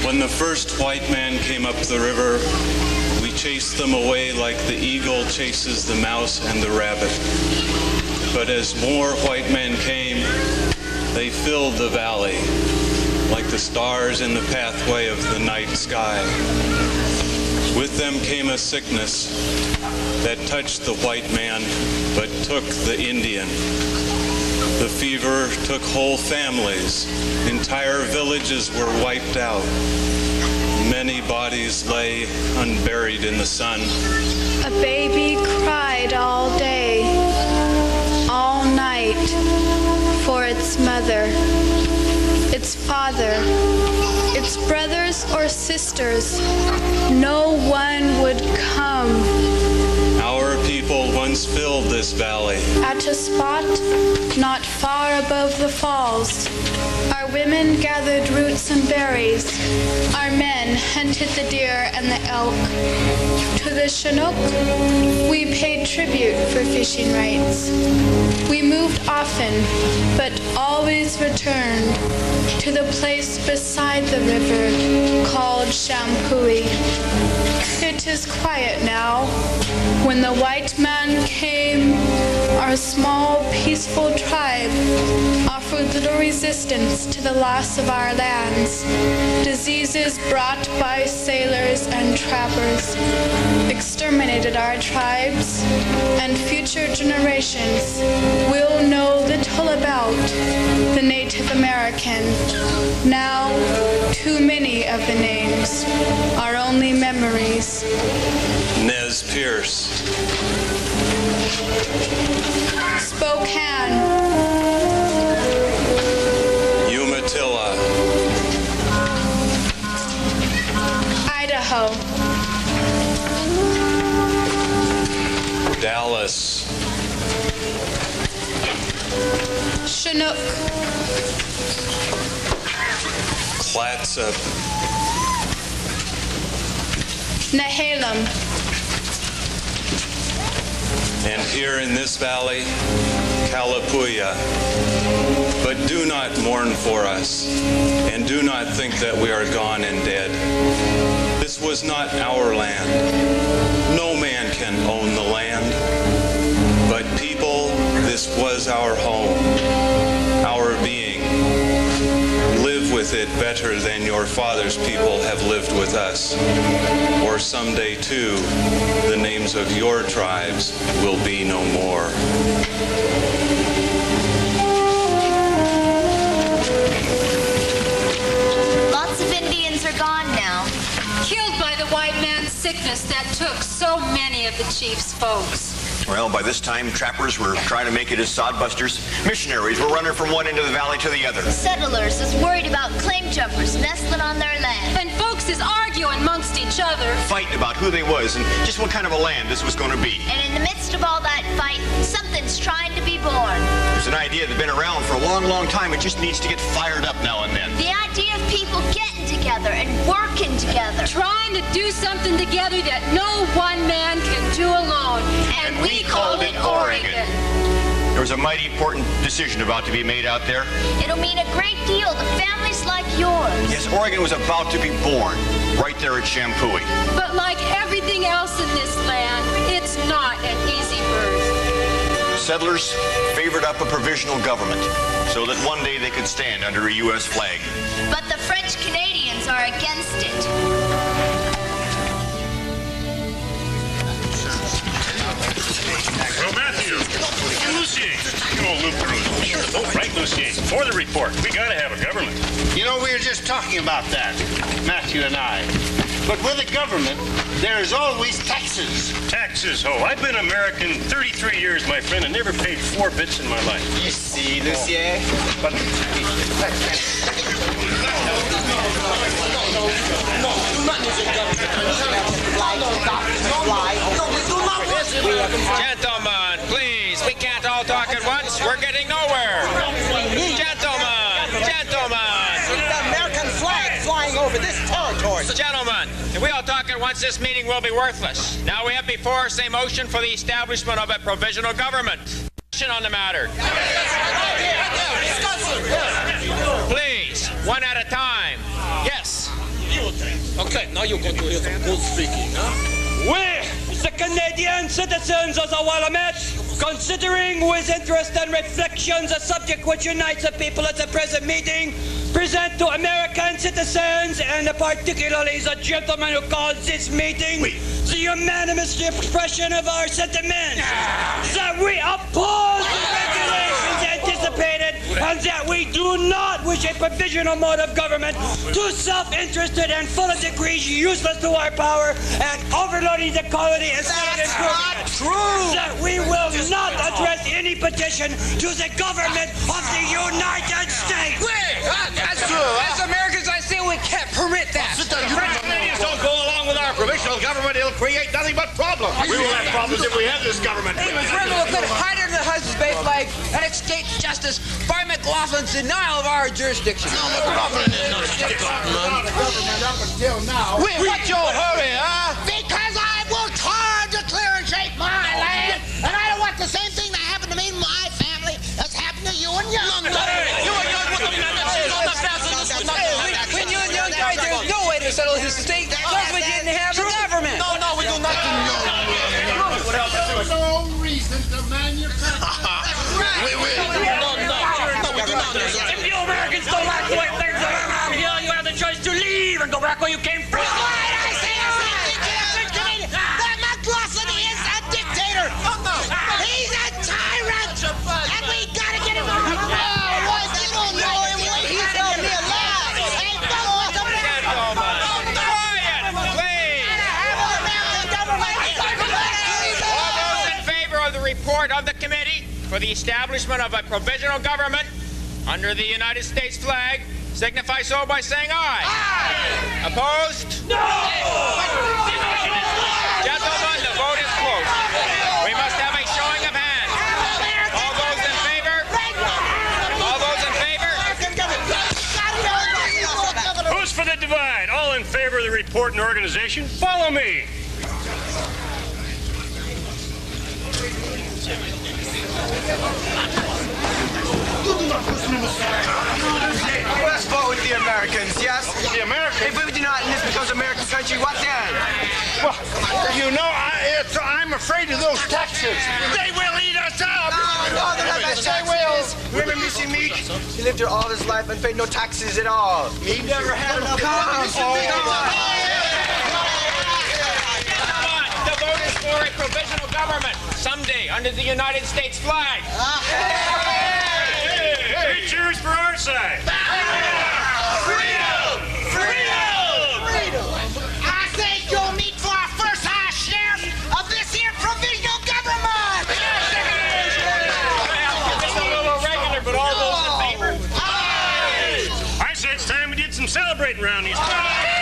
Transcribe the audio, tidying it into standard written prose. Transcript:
When the first white man came up the river, we chased them away like the eagle chases the mouse and the rabbit. But as more white men came, they filled the valley like the stars in the pathway of the night sky. With them came a sickness that touched the white man but took the Indian. The fever took whole families. Entire villages were wiped out. Many bodies lay unburied in the sun. A baby cried all day, all night, for its mother, its father, its brothers or sisters. No one would come. Our people once filled this valley. At a spot not far above the falls, our women gathered roots and berries. Our men hunted the deer and the elk. To the Chinook, we paid tribute for fishing rights. We moved often, but always returned to the place beside the river called Champoeg. It is quiet now. When the white man came, our small, peaceful tribe offered little resistance to the loss of our lands. Diseases brought by sailors and trappers exterminated our tribes, and future generations will know little about the Native American. Now, too many of the names are only memories. Nez Perce, Spokane, Umatilla, Idaho, Dallas, Chinook, Clatsop, Nehalem, and here in this valley, Kalapuya. But do not mourn for us, and do not think that we are gone and dead. This was not our land. No man can own the land. But people, this was our home, our being. Live with it better than your father's people have lived with us. Or someday, too, the names of your tribes will be no more. Lots of Indians are gone now. Killed by the white man's sickness that took so many of the chief's folks. Well, by this time, trappers were trying to make it as sodbusters. Missionaries were running from one end of the valley to the other. Settlers is worried about claim jumpers nestling on their land. And folks is arguing amongst each other. Fighting about who they was and just what kind of a land this was going to be. And in the midst of all that fight, something's trying to be born. There's an idea that's been around for a long, long time. It just needs to get fired up now and then. The idea of people getting together and working together. Trying to do something together that no one man can do alone. And we called it Oregon. There was a mighty important decision about to be made out there. It'll mean a great deal to families like yours. Yes, Oregon was about to be born right there at Champoeg. But like everything else in this land, it's not an easy birth. Settlers favored up a provisional government so that one day they could stand under a U.S. flag. But the French Canadians are against it. Well, Matthew and Lucien. You old loop-throughs. Sure, vote right, Lucien. For the report. We gotta have a government. You know, we were just talking about that, Matthew and I. But with a government, there's always taxes. Taxes, ho. I've been American 33 years, my friend, and never paid 4 bits in my life. You see, Lucien? But Gentlemen, please, we can't all talk at once. We're getting nowhere. Gentlemen, the American flag flying over this territory. Gentlemen, if we all talk at once, this meeting will be worthless. Now we have before us a motion for the establishment of a provisional government. Question on the matter. Please, one at a time. Yes. Okay, now you're going to hear some good speaking, huh? We, the Canadian citizens of the Willamette, considering with interest and reflections a subject which unites the people at the present meeting, present to American citizens, and particularly the gentleman who calls this meeting, the unanimous expression of our sentiments that we oppose the regulations anticipated and that we do not wish a provisional mode of government too self-interested and full of degrees useless to our power and overloading the quality instead of improvement. True. That we will not address any petition to the government of the United States. That's true. As Americans, I say we can't permit that. French Canadians don't go along with our provisional government. It'll create nothing but problems. We will have problems if we have this government. It was Rimmel who could hide under the Hudson's Bay flag and escape justice by McLaughlin's denial of our jurisdiction. No, McLaughlin is not government up until now. Wait, what's your hurry, huh? Because I worked hard to clear and shape my land, and I don't want the same thing that happened to me and my family as happened to you and young. When you and young died, there's no way to settle his estate because we didn't have a government. No, we do not do no reason to manufacture. If you Americans don't like the way things are around here, you have the choice to leave and go back where you came from. I say the same thing to you, Canadian. That McLaughlin is a dictator. He's a tyrant, and we gotta get him out. What? You don't know him. He's held me alive. Ain't no one to All those in favor of the report of the committee for the establishment of a provisional government under the United States flag signify so by saying aye. Aye. Opposed? No! Gentlemen, the vote is closed. We must have a showing of hands. All those in favor? All those in favor? Who's for the divide? All in favor of the report and organization? Follow me. Let's vote with the Americans, yes? The Americans? If we do not, and this becomes American country, what then? Well, you know, I'm afraid of those taxes. They will eat us up. No, they're not going to taxes. Remember Missy Meek? He lived here all his life and paid no taxes at all. He never had enough. The vote is for a provisional government someday under the United States flag. Three cheers for our side. Freedom! I say go meet for our first high share of this here provisional government! It's a little irregular, but all those in favor? I say it's time we did some celebrating around these parts.